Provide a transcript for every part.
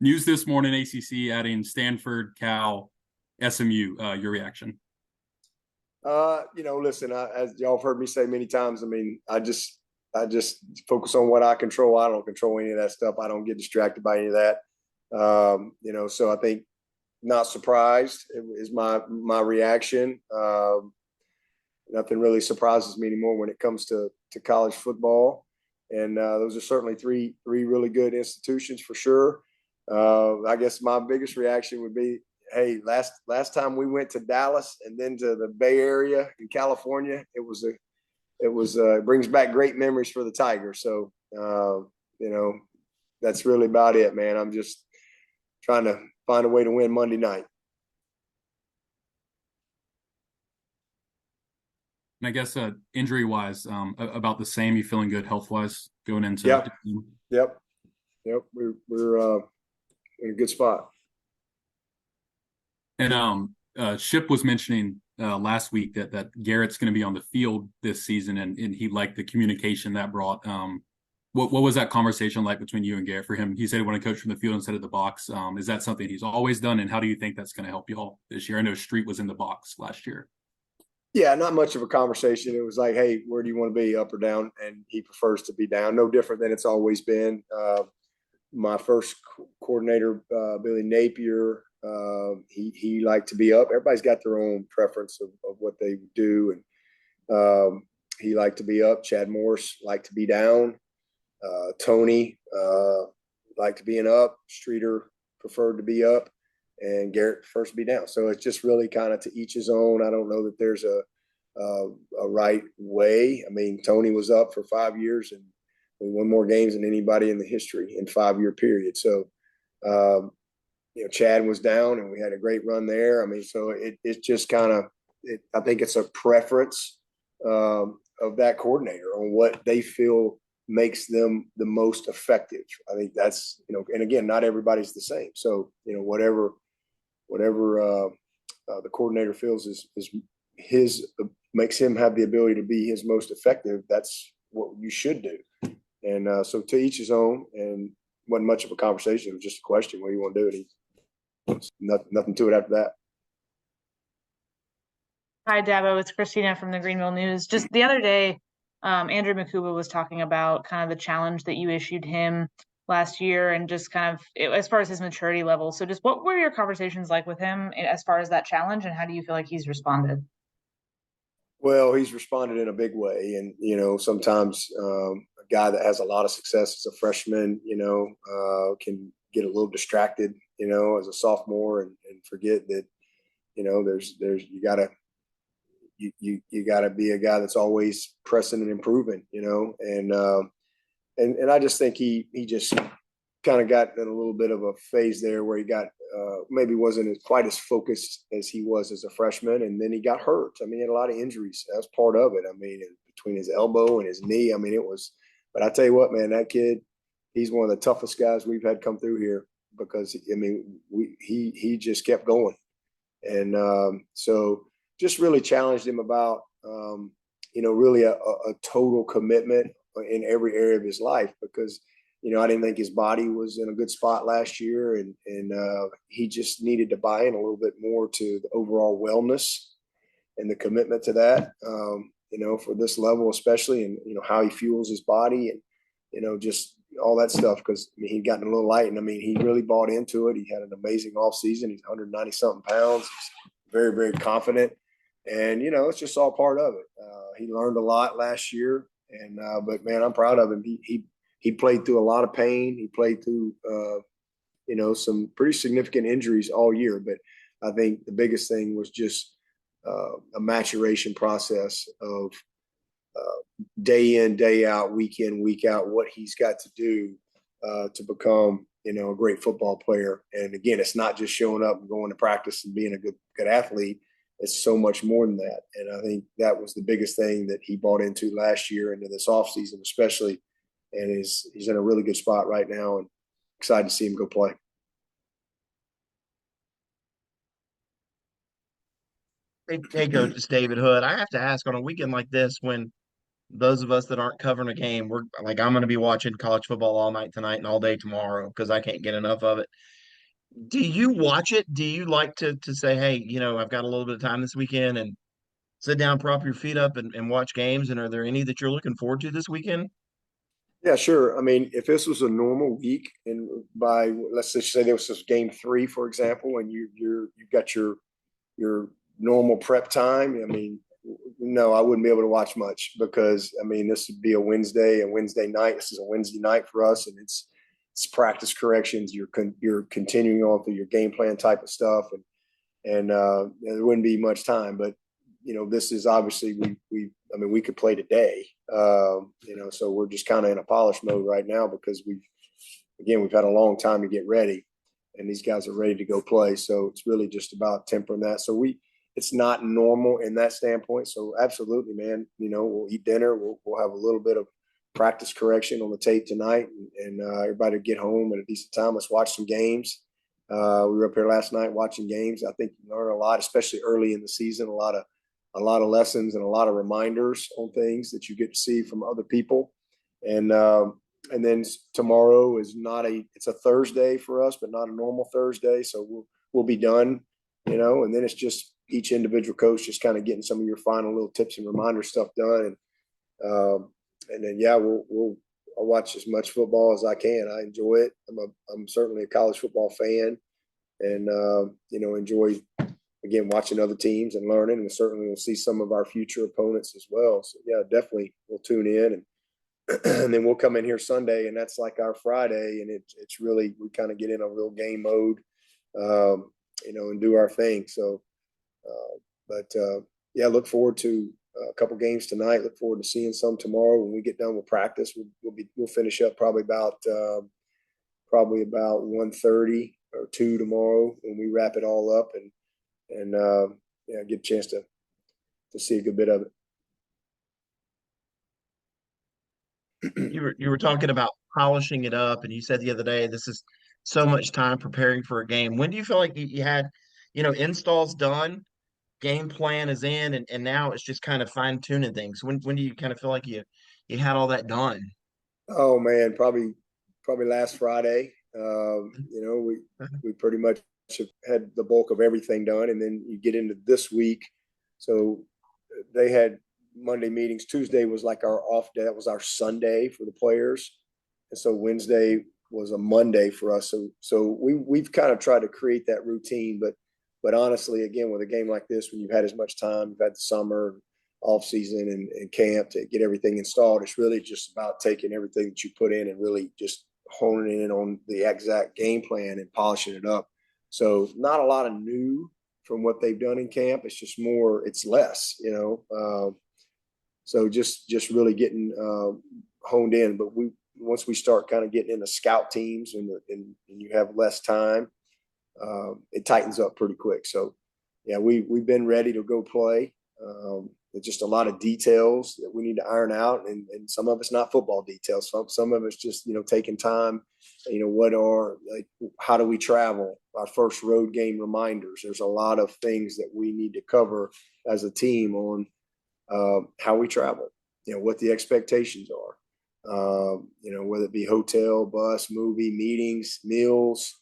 News this morning, ACC adding Stanford, Cal, SMU. Your reaction? Listen, as y'all have heard me say many times, I mean, I just focus on what I control. I don't control any of that stuff. I don't get distracted by any of that. So I think not surprised is my reaction. Nothing really surprises me anymore when it comes to college football. And those are certainly three really good institutions for sure. I guess my biggest reaction would be, hey, last time we went to Dallas and then to the Bay Area in California, it brings back great memories for the Tigers. So that's really about it, man. I'm just trying to find a way to win Monday night. And I guess injury-wise, about the same. You feeling good health-wise going into? Yep. We're in a good spot. And Ship was mentioning last week that Garrett's going to be on the field this season, and he liked the communication that brought. What was that conversation like between you and Garrett for him? He said he wanted to coach from the field instead of the box. Is that something he's always done, and how do you think that's going to help you all this year? I know Street was in the box last year. Yeah, not much of a conversation. It was like, hey, where do you want to be, up or down? And he prefers to be down. No different than it's always been. My first coordinator, Billy Napier, he liked to be up. Everybody's got their own preference of what they do. And he liked to be up. Chad Morris liked to be down. Tony liked to be up. Streeter preferred to be up. And Garrett prefers to be down. So it's just really kind of to each his own. I don't know that there's a right way. I mean, Tony was up for 5 years and we won more games than anybody in the history in 5-year period. So, Chad was down and we had a great run there. I mean, so it's just kind of, I think it's a preference of that coordinator on what they feel makes them the most effective. I think that's, and again, not everybody's the same. So, whatever the coordinator feels is his makes him have the ability to be his most effective. That's what you should do. And so to each his own, and wasn't much of a conversation. It was just a question, what do you want to do? And nothing to it after that. Hi, Dabo. It's Christina from the Greenville News. Just the other day, Andrew Makuba was talking about kind of the challenge that you issued him last year and just kind of as far as his maturity level. So just what were your conversations like with him as far as that challenge, and how do you feel like he's responded? Well, he's responded in a big way. And, sometimes a guy that has a lot of success as a freshman, can get a little distracted, as a sophomore and forget that, there's you gotta be a guy that's always pressing and improving, and I just think he just kind of got in a little bit of a phase there where he got maybe wasn't quite as focused as he was as a freshman, and then he got hurt. I mean, he had a lot of injuries. That's part of it. I mean, between his elbow and his knee, I mean, it was. But I tell you what, man, that kid, he's one of the toughest guys we've had come through here because I mean, he just kept going, and so just really challenged him about really a total commitment in every area of his life because. I didn't think his body was in a good spot last year, and he just needed to buy in a little bit more to the overall wellness and the commitment to that, for this level especially, and how he fuels his body and just all that stuff. Because I mean, he'd gotten a little light, and I mean, he really bought into it. He had an amazing offseason. He's 190 something pounds. He's very, very confident, and it's just all part of it. He learned a lot last year, and but man, I'm proud of him. He played through a lot of pain. He played through, some pretty significant injuries all year. But I think the biggest thing was just a maturation process of day in, day out, week in, week out, what he's got to do to become, a great football player. And again, it's not just showing up and going to practice and being a good athlete. It's so much more than that. And I think that was the biggest thing that he bought into last year, into this offseason especially. And he's in a really good spot right now, and excited to see him go play. Hey, Coach, it's David Hood. I have to ask, on a weekend like this, when those of us that aren't covering a game, we're like, I'm going to be watching college football all night tonight and all day tomorrow because I can't get enough of it. Do you watch it? Do you like to say, hey, I've got a little bit of time this weekend and sit down, prop your feet up and watch games? And are there any that you're looking forward to this weekend? Yeah, sure. I mean, if this was a normal week, and by let's just say this was game three, for example, and you've got your normal prep time. I mean, no, I wouldn't be able to watch much because I mean, this would be a Wednesday night. This is a Wednesday night for us, and it's practice corrections. You're continuing on through your game plan type of stuff, and there wouldn't be much time. But this is obviously I mean, we could play today. So we're just kind of in a polish mode right now because we've had a long time to get ready, and these guys are ready to go play. So it's really just about tempering that. So it's not normal in that standpoint. So absolutely, man. We'll eat dinner. We'll have a little bit of practice correction on the tape tonight, and everybody will get home at a decent time. Let's watch some games. We were up here last night watching games. I think you learn a lot, especially early in the season. A lot of lessons and a lot of reminders on things that you get to see from other people. And then tomorrow is it's a Thursday for us, but not a normal Thursday. So we'll be done, and then it's just each individual coach just kind of getting some of your final little tips and reminder stuff done. And then, yeah, I'll watch as much football as I can. I enjoy it. I'm certainly a college football fan, and, enjoy, again, watching other teams and learning, and certainly we'll see some of our future opponents as well. So yeah, definitely we'll tune in, and then we'll come in here Sunday, and that's like our Friday, and it's really, we kind of get in a real game mode, and do our thing. So, yeah, look forward to a couple games tonight. Look forward to seeing some tomorrow when we get done with practice. We'll finish up probably about 1:30 or 2 tomorrow when we wrap it all up, and get a chance to see a good bit of it. You were talking about polishing it up, and you said the other day this is so much time preparing for a game. When do you feel like you had, installs done, game plan is in, and now it's just kind of fine tuning things? When do you kind of feel like you had all that done? Oh man, probably last Friday. We pretty much have had the bulk of everything done, and then you get into this week. So they had Monday meetings. Tuesday was like our off day. That was our Sunday for the players, and so Wednesday was a Monday for us. So we've kind of tried to create that routine, but honestly, again, with a game like this, when you've had as much time, you've had the summer, off season, and camp to get everything installed, it's really just about taking everything that you put in and really just honing in on the exact game plan and polishing it up. So not a lot of new from what they've done in camp. It's just more, it's less, so just really getting honed in. But once we start kind of getting into scout teams and you have less time, it tightens up pretty quick. So yeah, we've been ready to go play. There's just a lot of details that we need to iron out, and some of it's not football details. Some of it's just taking time. How do we travel? Our first road game reminders. There's a lot of things that we need to cover as a team on how we travel. What the expectations are. Whether it be hotel, bus, movie, meetings, meals,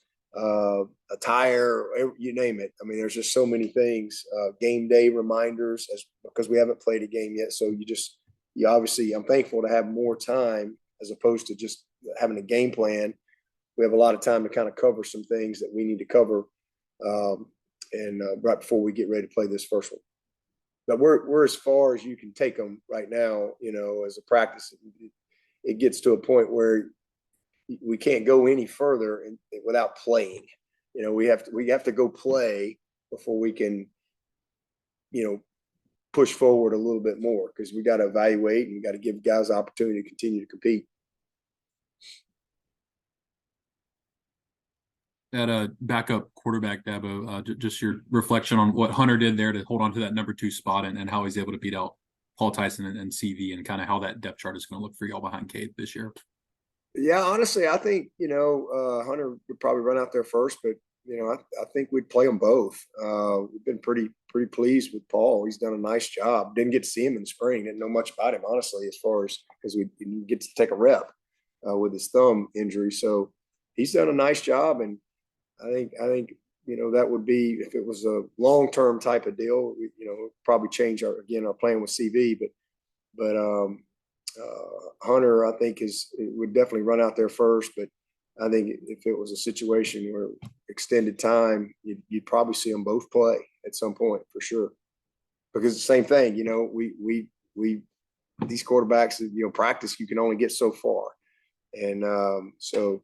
attire, you name it. I mean, there's just so many things. Game day reminders, because we haven't played a game yet. So you obviously, I'm thankful to have more time as opposed to just having a game plan. We have a lot of time to kind of cover some things that we need to cover, and right before we get ready to play this first one. But we're as far as you can take them right now. As a practice, it gets to a point where we can't go any further without playing. We have to go play before we can, push forward a little bit more, because we got to evaluate and we got to give guys the opportunity to continue to compete. That backup quarterback, Dabo, just your reflection on what Hunter did there to hold on to that number 2 spot, and how he's able to beat out Paul Tyson and CV, and kind of how that depth chart is going to look for y'all behind Cade this year. Yeah, honestly, I think Hunter would probably run out there first, but I think we'd play them both. We've been pretty pleased with Paul. He's done a nice job. Didn't get to see him in spring. Didn't know much about him, honestly, as far as because we didn't get to take a rep with his thumb injury. So he's done a nice job, and I think that would be, if it was a long-term type of deal, probably change our plan with CV, but Hunter, I think would definitely run out there first, but I think if it was a situation where extended time, you'd probably see them both play at some point for sure, because the same thing, we these quarterbacks, practice, you can only get so far. And so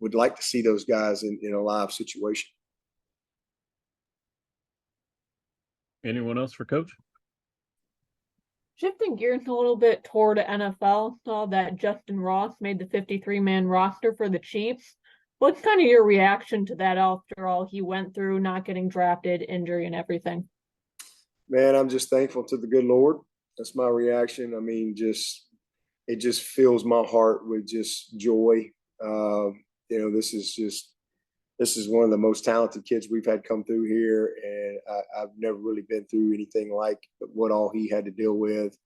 would like to see those guys in a live situation. Anyone else for Coach? Shifting gears a little bit toward NFL, saw that Justyn Ross made the 53-man roster for the Chiefs. What's kind of your reaction to that after all he went through, not getting drafted, injury, and everything? Man, I'm just thankful to the good Lord. That's my reaction. I mean, it just fills my heart with just joy. This is one of the most talented kids we've had come through here, and I've never really been through anything like what all he had to deal with.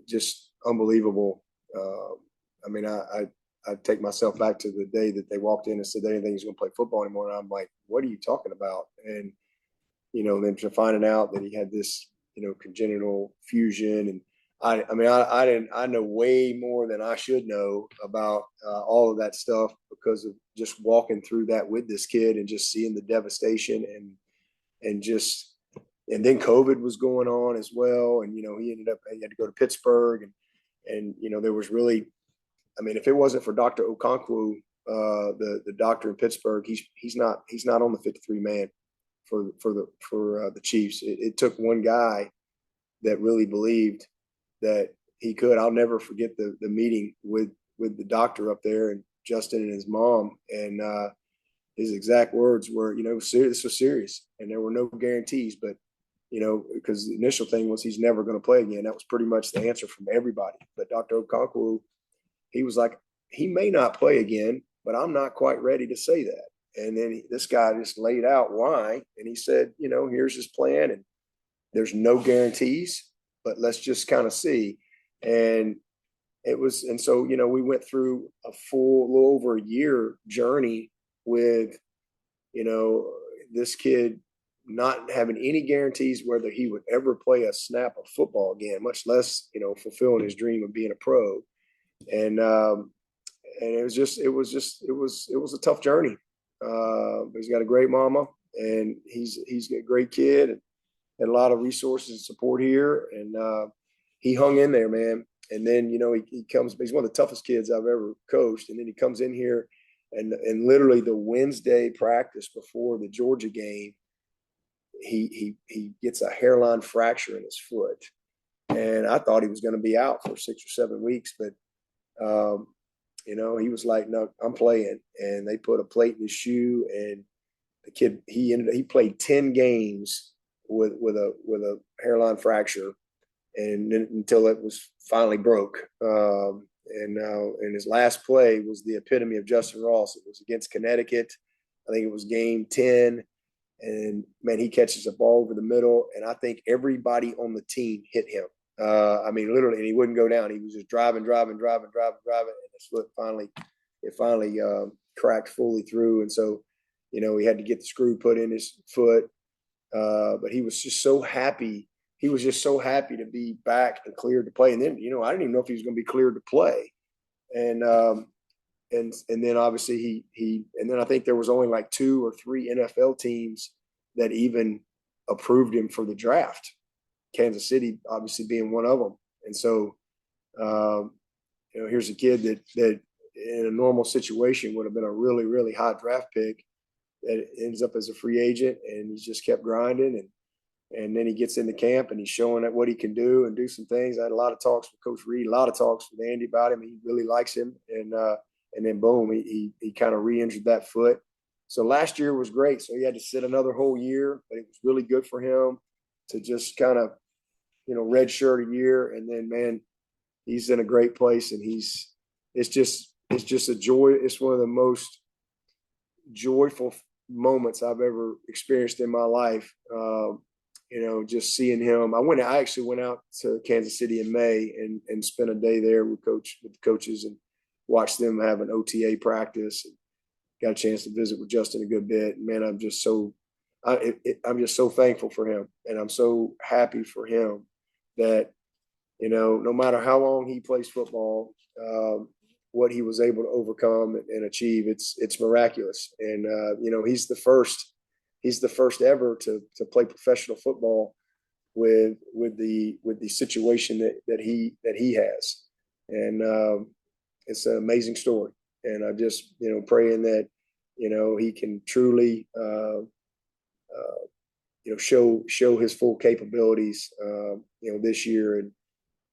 Just unbelievable. I mean, I take myself back to the day that they walked in and said they didn't think he was going to play football anymore, and I'm like, what are you talking about? And then to finding out that he had this congenital fusion, and I know way more than I should know about all of that stuff because of just walking through that with this kid and just seeing the devastation and then COVID was going on as well. And, he had to go to Pittsburgh and there was really, if it wasn't for Dr. Okonkwo, the doctor in Pittsburgh, he's not on the 53 man for the Chiefs. It took one guy that really believed that he could. I'll never forget the meeting with the doctor up there and Justyn and his mom, and his exact words were, this was serious, and there were no guarantees, but because the initial thing was he's never going to play again. That was pretty much the answer from everybody. But Dr. Okonkwo, he was like, he may not play again, but I'm not quite ready to say that. And then this guy just laid out why, and he said, here's his plan, and there's no guarantees, but let's just kind of see. And so, we went through a little over a year journey with, this kid not having any guarantees whether he would ever play a snap of football again, much less, fulfilling his dream of being a pro. And it was a tough journey. He's got a great mama, and he's a great kid, and had a lot of resources and support here. And he hung in there, man. And then, he comes, he's one of the toughest kids I've ever coached. And then he comes in here and literally the Wednesday practice before the Georgia game, he gets a hairline fracture in his foot. And I thought he was going to be out for 6 or 7 weeks, but, he was like, no, I'm playing. And they put a plate in his shoe, and the kid, he played 10 games with a hairline fracture, and until it was finally broke. And his last play was the epitome of Justyn Ross. It was against Connecticut. I think it was game 10. And man, he catches a ball over the middle, and I think everybody on the team hit him. Literally, and he wouldn't go down. He was just driving, and his foot finally cracked fully through. And so, he had to get the screw put in his foot. But he was just so happy. He was just so happy to be back and cleared to play. And then, I didn't even know if he was going to be cleared to play. And then obviously and then I think there was only like 2 or 3 NFL teams that even approved him for the draft. Kansas City obviously being one of them. And so, here's a kid that in a normal situation would have been a really, really high draft pick that ends up as a free agent, and he's just kept grinding. And then he gets into camp and he's showing what he can do and do some things. I had a lot of talks with Coach Reed, a lot of talks with Andy about him. He really likes him. And then boom, he kind of re-injured that foot. So last year was great. So he had to sit another whole year, but it was really good for him to just kind of, redshirt a year. And then, man, he's in a great place, and it's just a joy. It's one of the most, joyful moments I've ever experienced in my life. Just seeing him. I actually went out to Kansas City in May and spent a day there with the coaches and watched them have an OTA practice. And got a chance to visit with Justyn a good bit. Man, I'm just so thankful for him, and I'm so happy for him that no matter how long he plays football, what he was able to overcome and achieve, it's miraculous. And he's the first ever to play professional football with the situation that he has, and it's an amazing story. And I'm just praying that he can truly show his full capabilities this year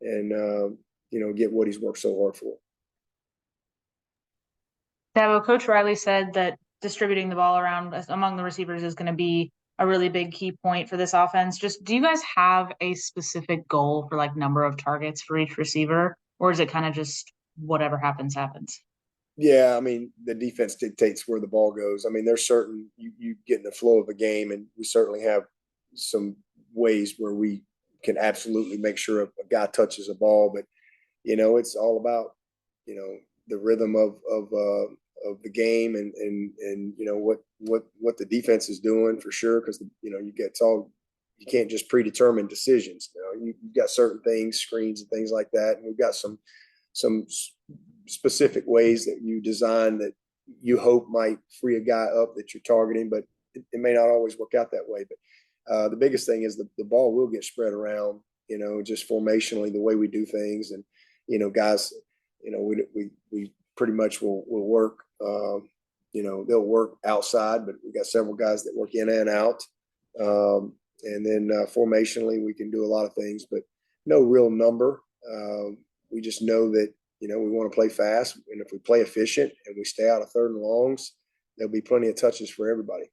and get what he's worked so hard for. Dabo, Coach Riley said that distributing the ball around among the receivers is going to be a really big key point for this offense. Just, do you guys have a specific goal for like number of targets for each receiver, or is it kind of just whatever happens? Yeah, I mean, the defense dictates where the ball goes. I mean, there's certain you get in the flow of a game, and we certainly have some ways where we can absolutely make sure a guy touches a ball, but it's all about the rhythm of the game and what the defense is doing for sure, because you can't just predetermine decisions. You've got certain things, screens and things like that, and we've got some specific ways that you design that you hope might free a guy up that you're targeting, but it may not always work out that way. But the biggest thing is the ball will get spread around, just formationally, the way we do things. And, guys, we pretty much will work, they'll work outside, but we got several guys that work in and out. And then formationally, we can do a lot of things, but no real number. We just know that, we want to play fast. And if we play efficient and we stay out of third and longs, there'll be plenty of touches for everybody.